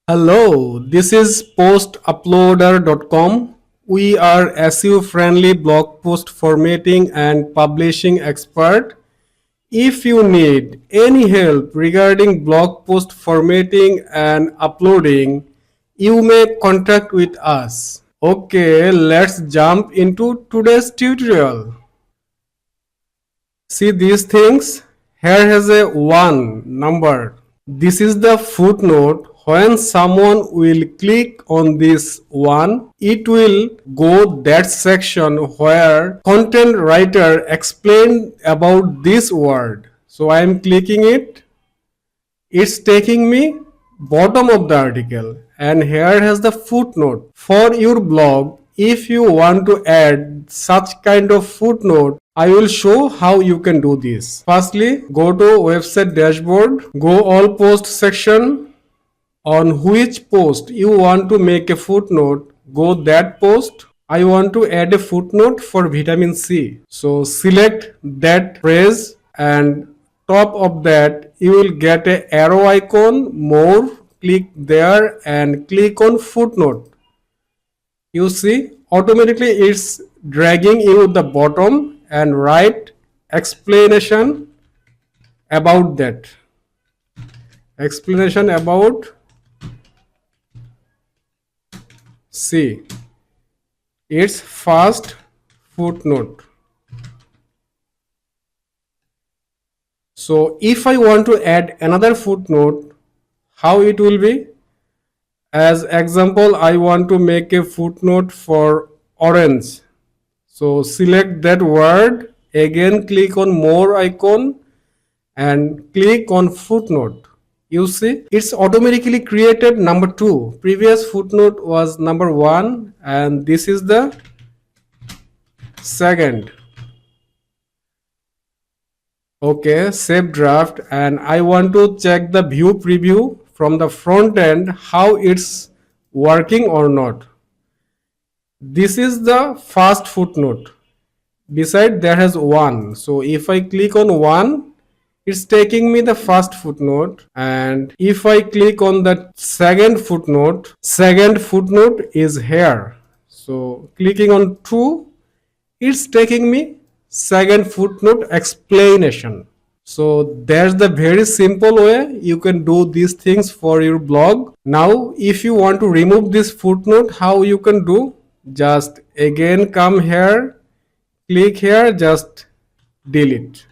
Hello, this is postuploader.com. We are SEO-friendly blog post formatting and publishing expert. If you need any help regarding blog post formatting and uploading, you may contact with us. Okay, let's jump into today's tutorial. See these things? Here has a 1 number. This is the footnote. When someone will click on this one, it will go that section where content writer explained about this word. So I am clicking it. It's taking me bottom of the article, and here has the footnote. For your blog, if you want to add such kind of footnote, I will show how you can do this. Firstly, go to website dashboard, go all post section. On which post you want to make a footnote, go that post. I want to add a footnote for vitamin C. So select that phrase, and top of that you will get a arrow icon, more, click there and click on footnote. You see automatically it's dragging you the bottom and write explanation about that. Explanation about C. Its first footnote. So if I want to add another footnote, how it will be? As example, I want to make a footnote for orange. So select that word, again click on more icon and click on footnote. You see it's automatically created number 2. Previous footnote was number 1 and this is the second. Okay, save draft, and I want to check the view preview from the front end how it's working or not. This is the first footnote. Beside there has 1. So if I click on 1, it's taking me the first footnote, and if I click on the second footnote is here. So clicking on 2, it's taking me second footnote explanation. So that's the very simple way you can do these things for your blog. Now if you want to remove this footnote, how you can do? Just again come here, click here, just delete.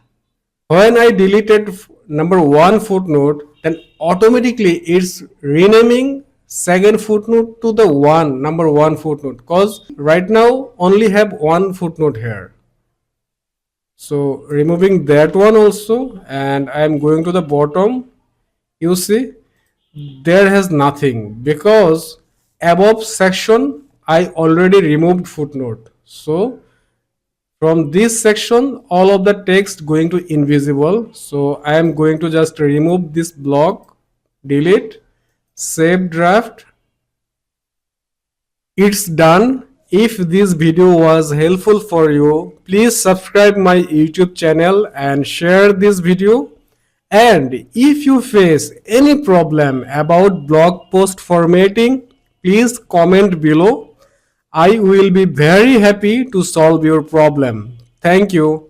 When I deleted number 1 footnote, then automatically it's renaming second footnote to the number 1 footnote, because right now only have 1 footnote here. So removing that one also, and I am going to the bottom. You see there has nothing, because above section I already removed footnote. So from this section all of the text going to invisible. So I am going to just remove this block, delete, save draft. It's done. If this video was helpful for you, please subscribe my YouTube channel and share this video. And if you face any problem about blog post formatting, please comment below. I will be very happy to solve your problem. Thank you.